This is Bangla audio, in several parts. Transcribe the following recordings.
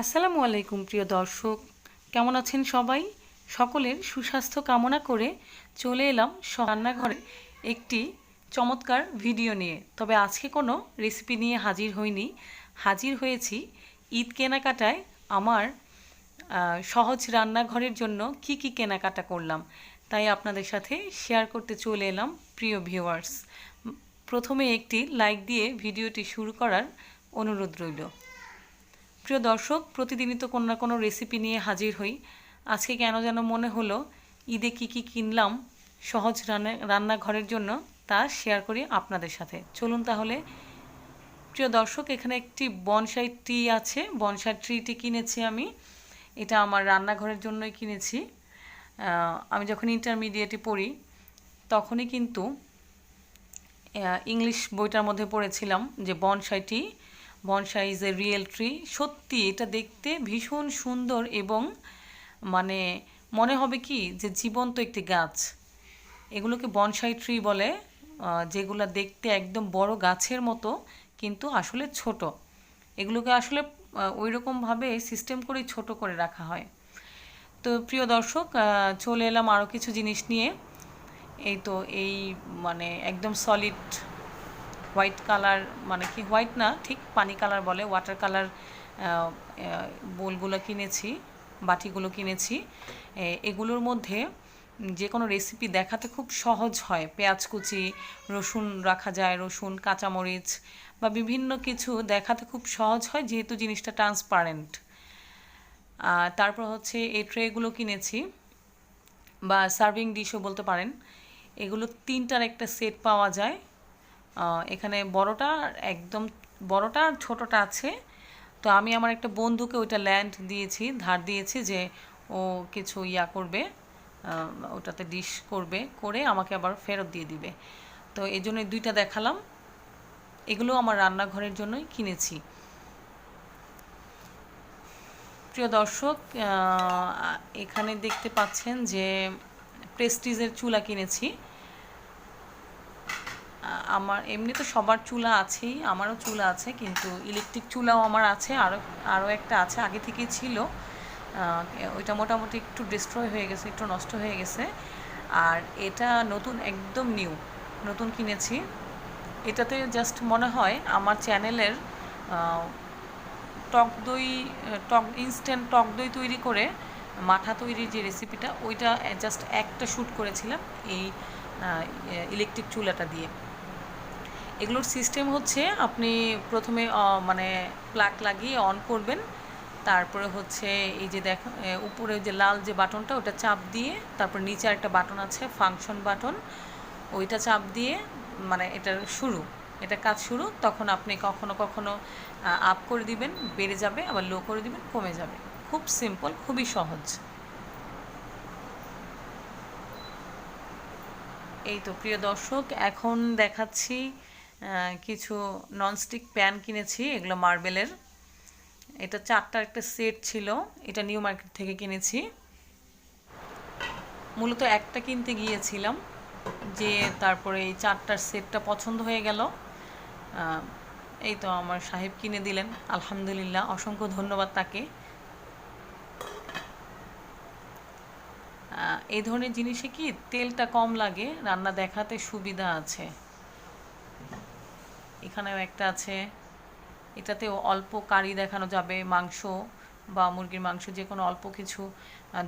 আসসালামু আলাইকুম প্রিয় দর্শক, কেমন আছেন সবাই? সকলের সুস্বাস্থ্য কামনা করে চলে এলাম রান্নাঘরে একটি চমৎকার ভিডিও নিয়ে। তবে আজকে কোনো রেসিপি নিয়ে হাজির হইনি, হাজির হয়েছি ঈদ কেনাকাটায় আমার সহজ রান্নাঘরের জন্য কি কি কেনাকাটা করলাম তাই আপনাদের সাথে শেয়ার করতে চলে এলাম। প্রিয় ভিউয়ার্স, প্রথমে একটি লাইক দিয়ে ভিডিওটি শুরু করার অনুরোধ রইল। প্রিয় দর্শক, প্রতিদিনই তো কোনো না কোনো রেসিপি নিয়ে হাজির হই। আজকে কেন যেন মনে হলো ঈদে কি কি কিনলাম সহজ রান্নাঘরের জন্য তা শেয়ার করি আপনাদের সাথে। চলুন তাহলে। প্রিয় দর্শক, এখানে একটি বনসাই ট্রি আছে। বনসাই ট্রিটি কিনেছি আমি, এটা আমার রান্নাঘরের জন্যই কিনেছি। আমি যখন ইন্টারমিডিয়েটে পড়ি তখনই কিন্তু ইংলিশ বইটার মধ্যে পড়েছিলাম যে bonsai is a real tree. সত্যি এটা দেখতে ভীষণ সুন্দর এবং মানে মনে হবে কি যে জীবন্ত একটি গাছ। এগুলোকে বনসাই ট্রি বলে, যেগুলো দেখতে একদম বড় গাছের মতো কিন্তু আসলে ছোট। এগুলোকে আসলে ওই রকমভাবে সিস্টেম করেই ছোট করে রাখা হয়। তো প্রিয় দর্শক, চলে এলাম আরও কিছু জিনিস নিয়ে। এই তো এই মানে একদম সলিড হোয়াইট কালার, মানে কি হোয়াইট না, ঠিক পানি কালার বলে, ওয়াটার কালার বোলগুলো কিনেছি, বাটিগুলো কিনেছি। এগুলোর মধ্যে যে কোনো রেসিপি দেখাতে খুব সহজ হয়। পেঁয়াজ কুচি, রসুন রাখা যায়, রসুন, কাঁচামরিচ বা বিভিন্ন কিছু দেখাতে খুব সহজ হয় যেহেতু জিনিসটা ট্রান্সপারেন্ট। তারপর হচ্ছে এই ট্রেগুলো কিনেছি, বা সার্ভিং ডিশও বলতে পারেন। এগুলো তিনটার একটা সেট পাওয়া যায়। এখানে বড়টা, একদম বড়টা আর ছোটোটা আছে। তো আমি আমার একটা বন্ধুকে ওইটা ল্যান্ড দিয়েছি, ধার দিয়েছি, যে ও কিছু করবে, ওটাতে ডিশ করবে, করে আমাকে আবার ফেরত দিয়ে দিবে। তো এই জন্য দুইটা দেখালাম। এগুলো আমার রান্নাঘরের জন্যই কিনেছি। প্রিয় দর্শক, এখানে দেখতে পাচ্ছেন যে প্রেস্টিজের চুলা কিনেছি। আমার এমনি তো সবার চুলা আছেই, আমারও চুলা আছে, কিন্তু ইলেকট্রিক চুলাও আমার আছে, আরও একটা আছে, আগে থেকেই ছিল। ওইটা মোটামুটি একটু ডিস্ট্রয় হয়ে গেছে, একটু নষ্ট হয়ে গেছে। আর এটা নতুন, একদম নতুন কিনেছি। এটাতে জাস্ট মনে হয় আমার চ্যানেলের ইনস্ট্যান্ট টক দই তৈরি করে মাঠা তৈরির যে রেসিপিটা, ওইটা জাস্ট একটা শ্যুট করেছিলাম এই ইলেকট্রিক চুলাটা দিয়ে। এগুলোর সিস্টেম হচ্ছে আপনি প্রথমে মানে প্লাগ লাগিয়ে অন করবেন, তারপরে হচ্ছে এই যে দেখো উপরে যে লাল যে বাটনটা, ওটা চাপ দিয়ে তারপর নিচে একটা বাটন আছে ফাংশন বাটন, ওইটা চাপ দিয়ে মানে এটা কাজ শুরু। তখন আপনি কখনো কখনো আপ করে দিবেন, বেড়ে যাবে, আবার লো করে দিবেন, কমে যাবে। খুব সিম্পল, খুবই সহজ। এই তো প্রিয় দর্শক, এখন দেখাচ্ছি কিছু ননস্টিক প্যান কিনেছি, এগুলো মার্বেলের। এটা 4টার একটা সেট ছিল, এটা নিউ মার্কেট থেকে কিনেছি। মূলত একটা কিনতে গিয়েছিলাম, যে তারপরে এই 4টার সেটটা পছন্দ হয়ে গেল। এই তো আমার সাহেব কিনে দিলেন, আলহামদুলিল্লাহ, অসংখ্য ধন্যবাদ তাকে। এই ধরনের জিনিসে কি তেলটা কম লাগে, রান্না দেখাতে সুবিধা আছে। এখানেও একটা আছে, এটাতেও অল্প কারি দেখানো যাবে, মাংস বা মুরগির মাংস যে কোনো অল্প কিছু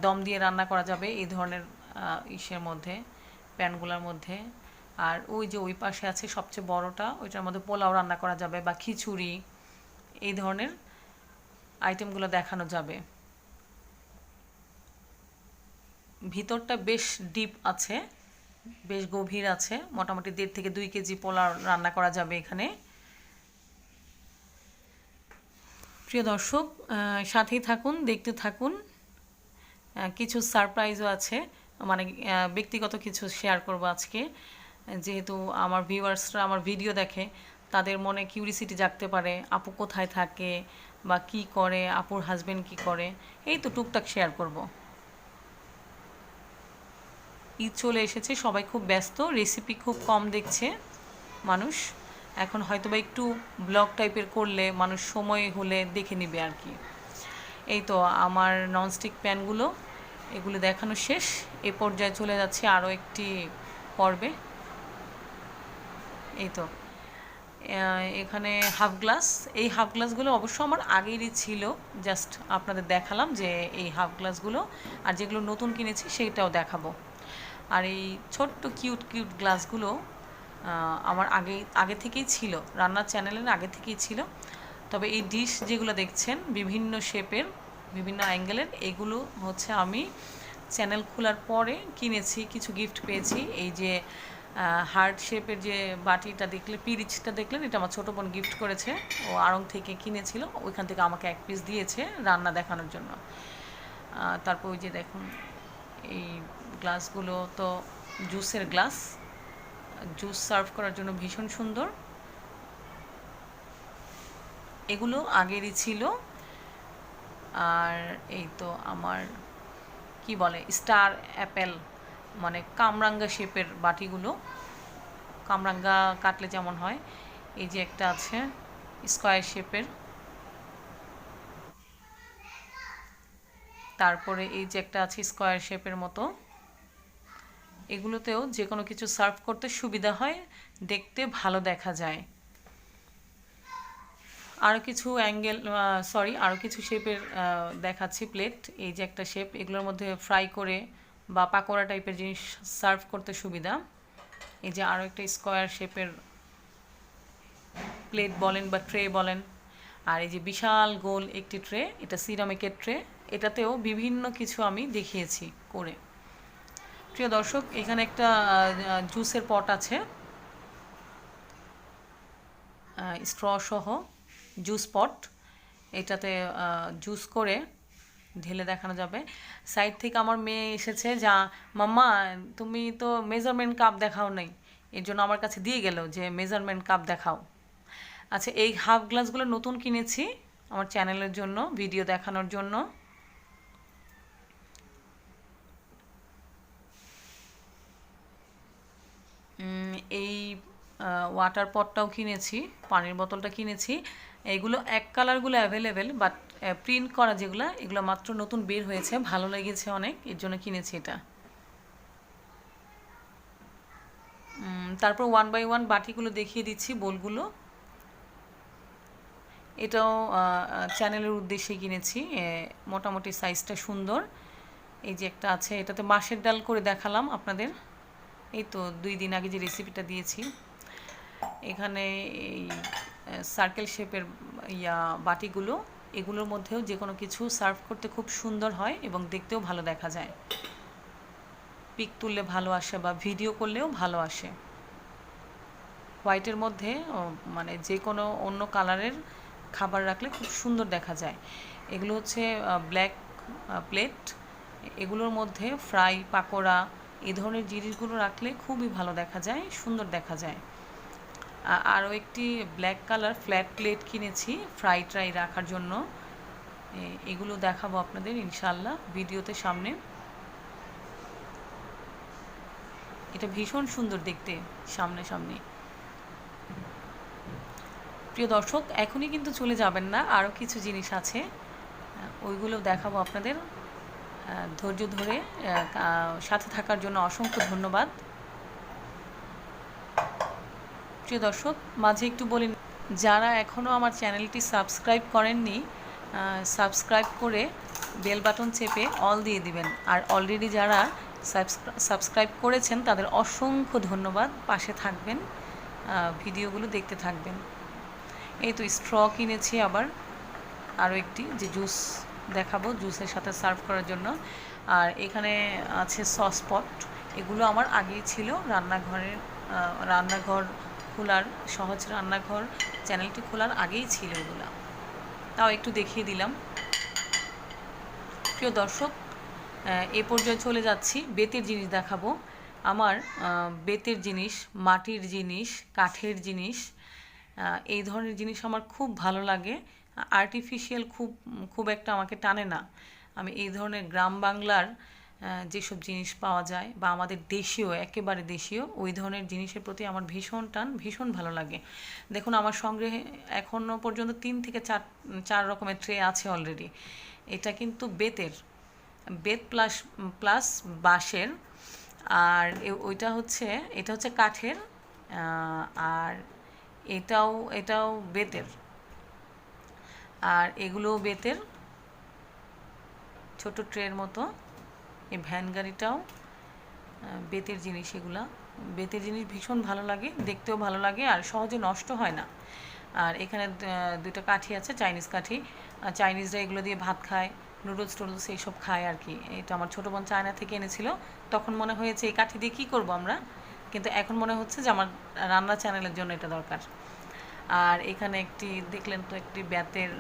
দম দিয়ে রান্না করা যাবে এই ধরনের ইসের মধ্যে, প্যানগুলোর মধ্যে। আর ওই যে ওই পাশে আছে সবচেয়ে বড়টা, ওইটার মধ্যে পোলাও রান্না করা যাবে বা খিচুড়ি, এই ধরনের আইটেমগুলো দেখানো যাবে। ভিতরটা বেশ ডিপ আছে, বেশ গভীর আছে, মোটামুটি 1.5 থেকে 2 কেজি পোলাও রান্না করা যাবে এখানে। প্রিয় দর্শক, সাথেই থাকুন, দেখতে থাকুন। কিছু সারপ্রাইজও আছে, মানে ব্যক্তিগত কিছু শেয়ার করব আজকে। যেহেতু আমার ভিউয়ার্সরা আমার ভিডিও দেখে, তাদের মনে কিউরিসিটি জাগতে পারে, আপু কোথায় থাকে বা কি করে, আপুর হাজবেন্ড কি করে, এই তো টুকটাক শেয়ার করব। ঈদ চলে এসেছে, সবাই খুব ব্যস্ত, রেসিপি খুব কম দেখছে মানুষ। এখন হয়তো বা একটু ব্লগ টাইপের করলে মানুষ সময় হলে দেখে নিবে আর কি। এই তো আমার ননস্টিক প্যানগুলো এগুলো দেখানো শেষ। এ পর্যায়ে চলে যাচ্ছে আরও একটি পর্বে। এই তো এখানে হাফ গ্লাস, এই হাফ গ্লাসগুলো অবশ্য আমার আগেরই ছিল, জাস্ট আপনাদের দেখালাম যে এই হাফ গ্লাসগুলো, আর যেগুলো নতুন কিনেছি সেইটাও দেখাবো। আর এই ছোট্ট কিউট কিউট গ্লাসগুলো আমার আগে থেকেই ছিল, রান্নার চ্যানেলের আগে থেকেই ছিল। তবে এই ডিশ যেগুলো দেখছেন বিভিন্ন শেপের বিভিন্ন অ্যাঙ্গেলের, এগুলো হচ্ছে আমি চ্যানেল খোলার পরে কিনেছি, কিছু গিফট পেয়েছি। এই যে হার্ট শেপের যে বাটিটা দেখলে, পিরিচটা দেখলেন, এটা আমার ছোটো বোন গিফট করেছে। ও আড়ং থেকে কিনেছিল, ওইখান থেকে আমাকে এক পিস দিয়েছে রান্না দেখানোর জন্য। তারপর ওই যে দেখুন এই গ্লাসগুলো তো জুসের গ্লাস, জুস সার্ভ করার জন্য ভীষণ সুন্দর। এগুলো আগেরই ছিল। আর এই তো আমার কি বলে স্টার অ্যাপেল, মানে কামরাঙ্গা শেপের বাটিগুলো, কামরাঙ্গা কাটলে যেমন হয়, এই যে একটা আছে স্কোয়ার শেপের। তারপরে এই যে একটা আছে স্কোয়ার শেপের মতো। এগুলোতেও যে কোনো কিছু সার্ভ করতে সুবিধা হয়, দেখতে ভালো দেখা যায়। আরও কিছু আরও কিছু শেপের দেখাচ্ছি প্লেট। এই যে একটা শেপ, এগুলোর মধ্যে ফ্রাই করে বা পাকোড়া টাইপের জিনিস সার্ভ করতে সুবিধা। এই যে আরও একটা স্কোয়ার শেপের প্লেট বলেন বা ট্রে বলেন। আর এই যে বিশাল গোল একটি ট্রে, এটা সিরামিকের ট্রে, এটাতেও বিভিন্ন কিছু আমি দেখিয়েছি করে। প্রিয় দর্শক, এখানে একটা জুসের পট আছে, স্ট্র সহ জুস পট। এটাতে জুস করে ঢেলে দেখানো যাবে। সাইড থেকে আমার মেয়ে এসেছে, যা মাম্মা তুমি তো মেজারমেন্ট কাপ দেখাও নাই, এর জন্য আমার কাছে দিয়ে গেল যে মেজারমেন্ট কাপ দেখাও। আচ্ছা, এই হাফ গ্লাসগুলো নতুন কিনেছি আমার চ্যানেলের জন্য, ভিডিও দেখানোর জন্য। এই ওয়াটার পটটাও কিনেছি, পানির বোতলটা কিনেছি। এইগুলো এক কালারগুলো অ্যাভেলেবেল, বাট প্রিন্ট করা যেগুলো, এগুলো মাত্র নতুন বের হয়েছে, ভালো লেগেছে অনেক, এর জন্য কিনেছি এটা। তারপর 1 বাই 1 বাটিগুলো দেখিয়ে দিচ্ছি, বোলগুলো। এটাও চ্যানেলের উদ্দেশ্যে কিনেছি, মোটামুটি সাইজটা সুন্দর। এই যে একটা আছে, এটাতে মাসের ডাল করে দেখালাম আপনাদের, এই তো 2 দিন আগে যে রেসিপিটা দিয়েছি। এখানে এই সার্কেল শেপের বাটিগুলো, এগুলোর মধ্যেও যে কোনো কিছু সার্ভ করতে খুব সুন্দর হয় এবং দেখতেও ভালো দেখা যায়, পিক তুললে ভালো আসে বা ভিডিও করলেও ভালো আসে। হোয়াইটের মধ্যে মানে যে কোনো অন্য কালারের খাবার রাখলে খুব সুন্দর দেখা যায়। এগুলো হচ্ছে ব্ল্যাক প্লেট, এগুলোর মধ্যে ফ্রাই, পাকোড়া, এই ধরনের জিনিসগুলো রাখলে খুবই ভালো দেখা যায়, সুন্দর দেখা যায়। আরও একটি ব্ল্যাক কালার ফ্ল্যাট প্লেট কিনেছি ফ্রাই ট্রাই রাখার জন্য, এগুলো দেখাবো আপনাদের ইনশাল্লাহ ভিডিওতে সামনে। এটা ভীষণ সুন্দর দেখতে সামনে। প্রিয় দর্শক, এখনই কিন্তু চলে যাবেন না, আরও কিছু জিনিস আছে, ওইগুলো দেখাবো আপনাদের। ধৈর্য ধরে সাথে থাকার জন্য অসংখ্য ধন্যবাদ। প্রিয় দর্শক, মাঝে একটু বলি, যারা এখনও আমার চ্যানেলটি সাবস্ক্রাইব করেননি, সাবস্ক্রাইব করে বেল বাটন চেপে অল দিয়ে দিবেন। আর অলরেডি যারা সাবস্ক্রাইব করেছেন তাদের অসংখ্য ধন্যবাদ, পাশে থাকবেন, ভিডিওগুলো দেখতে থাকবেন। এই তো স্ট্র কিনেছি আবার, আরও একটি যে জুস দেখাবো জুসের সাথে সার্ভ করার জন্য। আর এখানে আছে সস পট, এগুলো আমার আগেই ছিল রান্নাঘর খোলার, সহজ রান্নাঘর চ্যানেলটি খোলার আগেই ছিল এগুলো, তাও একটু দেখিয়ে দিলাম। প্রিয় দর্শক, এ পর্যায়ে চলে যাচ্ছি, বেতের জিনিস দেখাবো। আমার বেতের জিনিস, মাটির জিনিস, কাঠের জিনিস, এই ধরনের জিনিস আমার খুব ভালো লাগে। আর্টিফিশিয়াল খুব একটা আমাকে টানে না। আমি এই ধরনের গ্রাম বাংলার যেসব জিনিস পাওয়া যায় বা আমাদের দেশীয়, একেবারে দেশীয় ওই ধরনের জিনিসের প্রতি আমার ভীষণ টান, ভীষণ ভালো লাগে। দেখুন আমার সংগ্রহে এখনও পর্যন্ত 3 থেকে 4 রকমের ট্রে আছে অলরেডি। এটা কিন্তু বেত প্লাস প্লাস বাঁশের, আর এটা হচ্ছে কাঠের, আর এটাও বেতের, আর এগুলোও বেতের, ছোট ট্রের মতো। এই ভ্যান গাড়িটাও বেতের জিনিস। এগুলা বেতের জিনিস ভীষণ ভালো লাগে, দেখতেও ভালো লাগে আর সহজে নষ্ট হয় না। আর এখানে দুটো কাঠি আছে, চাইনিজ কাঠি। চাইনিজরা এগুলো দিয়ে ভাত খায়, নুডলস এইসব খায় আর কি। এটা আমার ছোটো বোন চায়না থেকে এনেছিল, তখন মনে হয়েছে এই কাঠি দিয়ে কী করবো আমরা, কিন্তু এখন মনে হচ্ছে যে আমার রান্না চ্যানেলের জন্য এটা দরকার। আর এখানে দেখলেন তো একটি বেতের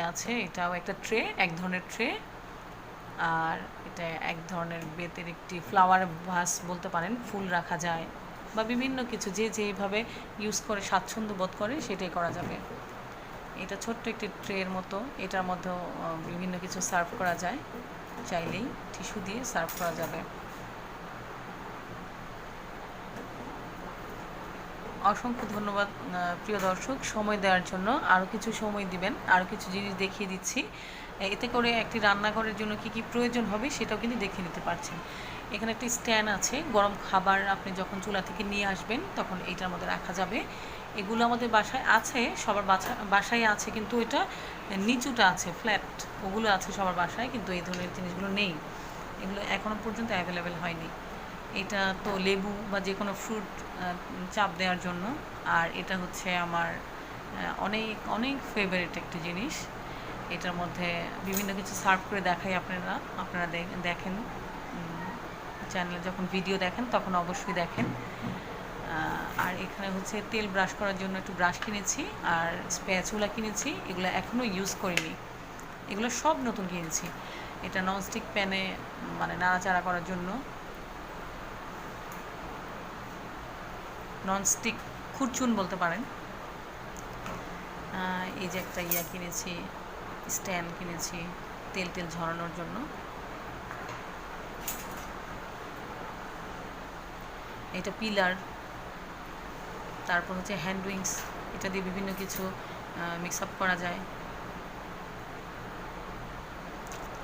আছে, এটাও একটা ট্রে, এক ধরনের ট্রে। আর এটা এক ধরনের বেতের একটি ফ্লাওয়ার ভাস বলতে পারেন, ফুল রাখা যায় বা বিভিন্ন কিছু যে যেভাবে ইউজ করে স্বাচ্ছন্দ্য বোধ করে সেটাই করা যাবে। এটা ছোট্ট একটি ট্রের মতো, এটার মধ্যেও বিভিন্ন কিছু সার্ভ করা যায়, চাইলেই টিস্যু দিয়ে সার্ভ করা যাবে। অসংখ্য ধন্যবাদ প্রিয় দর্শক সময় দেওয়ার জন্য। আরও কিছু সময় দিবেন, আরও কিছু জিনিস দেখিয়ে দিচ্ছি। এতে করে একটি রান্নাঘরের জন্য কি কি প্রয়োজন হবে সেটাও কিন্তু দেখে নিতে পারছেন। এখানে একটি স্ট্যান্ড আছে, গরম খাবার আপনি যখন চুলা থেকে নিয়ে আসবেন তখন এইটার মধ্যে রাখা যাবে। এগুলো আমাদের বাসায় আছে, সবার বাসায় আছে, কিন্তু এটা নিচুটা আছে, ফ্ল্যাট, ওগুলো আছে সবার বাসায়, কিন্তু এই ধরনের জিনিসগুলো নেই, এগুলো এখনও পর্যন্ত অ্যাভেলেবেল হয়নি। এটা তো লেবু বা যে কোনো ফ্রুট চাপ দেওয়ার জন্য। আর এটা হচ্ছে আমার অনেক অনেক ফেভারিট একটি জিনিস। এটার মধ্যে বিভিন্ন কিছু সার্ভ করে দেখাই, আপনারা দেখেন চ্যানেলে যখন ভিডিও দেখেন তখন অবশ্যই দেখেন। আর এখানে হচ্ছে তেল ব্রাশ করার জন্য একটু ব্রাশ কিনেছি, আর স্প্যাচুলা কিনেছি, এগুলো এখনও ইউজ করিনি, এগুলো সব নতুন কিনেছি। এটা ননস্টিক প্যানে মানে নাড়াচাড়া করার জন্য, ননস্টিক খুরচুন বলতে পারেন। এই যে একটা কিনেছি, স্ট্যান্ড কিনেছি তেল ঝরানোর জন্য। এটা পিলার, তারপর হচ্ছে হ্যান্ড উইংস, এটা দিয়ে বিভিন্ন কিছু মিক্স আপ করা যায়।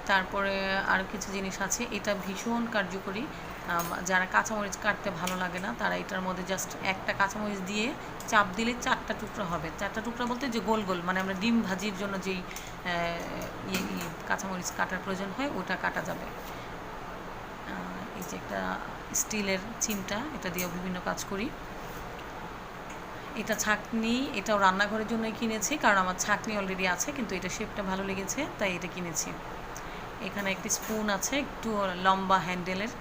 তারপরে আরও কিছু জিনিস আছে, এটা ভীষণ কার্যকরী। যারা কাঁচামরিচ কাটতে ভালো লাগে না তারা এটার মধ্যে জাস্ট একটা কাঁচামরিচ দিয়ে চাপ দিলে 4টা টুকরা হবে। 4টা টুকরা বলতে যে গোল গোল, মানে আমরা ডিম ভাজির জন্য যেই কাঁচামরিচ কাটার প্রয়োজন হয় ওটা কাটা যাবে। এই যে একটা স্টিলের চিমটা, এটা দিয়েও বিভিন্ন কাজ করি। এটা ছাঁকনি, এটাও রান্নাঘরের জন্যই কিনেছি, কারণ আমার ছাঁকনি অলরেডি আছে, কিন্তু এটা শেপটা ভালো লেগেছে তাই এটা কিনেছি। এখানে একটি স্পুন আছে, একটু লম্বা হ্যান্ডেলের,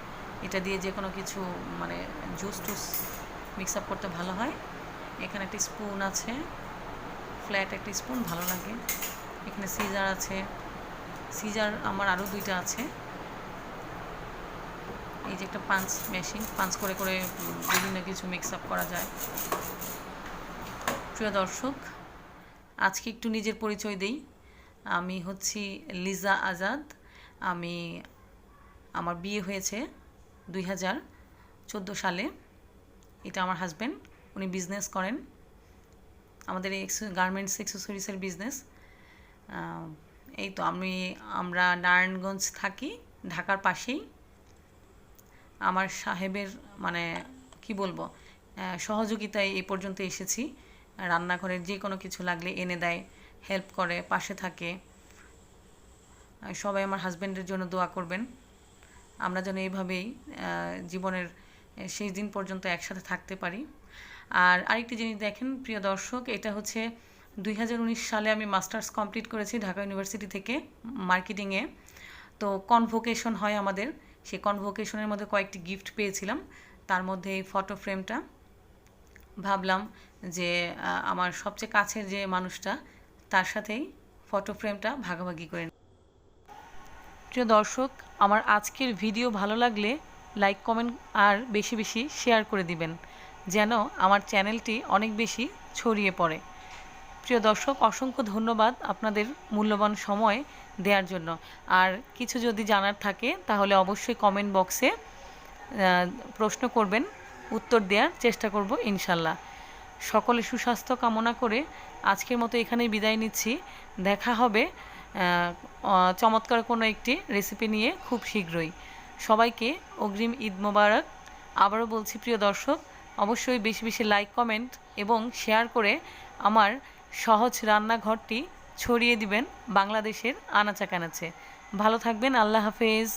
এটা দিয়ে যে কোনো কিছু মানে জুস টুস মিক্স আপ করতে ভালো হয়। এখানে একটি স্পুন আছে, ফ্ল্যাট একটি স্পুন, ভালো লাগে। এখানে সিজার আছে, সিজার আমার আরও 2টা আছে। এই যে একটা পাঞ্চ মেশিন, পাঞ্চ করে করে বিভিন্ন কিছু মিক্স আপ করা যায়। প্রিয় দর্শক, আজকে একটু নিজের পরিচয় দেই। আমি হচ্ছি লিজা আজাদ। আমার বিয়ে হয়েছে 2014 সালে। এটা আমার হাজব্যান্ড, উনি বিজনেস করেন, আমাদের গার্মেন্টস অ্যাক্সেসরিজের বিজনেস। এই তো আমরা নারায়ণগঞ্জ থাকি, ঢাকার পাশেই। আমার সাহেবের মানে কি বলবো, সহযোগিতায় এই পর্যন্ত এসেছি। রান্নাঘরের যে কোনো কিছু লাগলে এনে দেয়, হেল্প করে, পাশে থাকে। সবাই আমার হাজব্যান্ডের জন্য দোয়া করবেন, আমরা যেন এইভাবেই জীবনের শেষ দিন পর্যন্ত একসাথে থাকতে পারি। আর আরেকটি জিনিস দেখেন প্রিয় দর্শক, এটা হচ্ছে 2019 সালে আমি মাস্টার্স কমপ্লিট করেছি ঢাকা ইউনিভার্সিটি থেকে মার্কেটিংয়ে। তো কনভোকেশন হয় আমাদের, সেই কনভোকেশনের মধ্যে কয়েকটি গিফট পেয়েছিলাম, তার মধ্যে এই ফটো ফ্রেমটা। ভাবলাম যে আমার সবচেয়ে কাছের যে মানুষটা, তার সাথেই ফটো ফ্রেমটা ভাগাভাগি করে। প্রিয় দর্শক, আমার আজকের ভিডিও ভালো লাগলে লাইক, কমেন্ট আর বেশি বেশি শেয়ার করে দিবেন, যেন আমার চ্যানেলটি অনেক বেশি ছড়িয়ে পড়ে। প্রিয় দর্শক, অসংখ্য ধন্যবাদ আপনাদের মূল্যবান সময় দেওয়ার জন্য। আর কিছু যদি জানার থাকে তাহলে অবশ্যই কমেন্ট বক্সে প্রশ্ন করবেন, উত্তর দেওয়ার চেষ্টা করব ইনশাল্লাহ। সকলে সুস্বাস্থ্য কামনা করে আজকের মতো এখানেই বিদায় নিচ্ছি। দেখা হবে চমৎকার কোনো একটি রেসিপি নিয়ে খুব শীঘ্রই। সবাইকে অগ্রিম ঈদ মোবারক। আবারও বলছি প্রিয় দর্শক, অবশ্যই বেশি বেশি লাইক, কমেন্ট এবং শেয়ার করে আমার সহজ রান্নাঘরটি ছড়িয়ে দিবেন বাংলাদেশের আনাচে কানাচে। ভালো থাকবেন। আল্লাহ হাফেজ।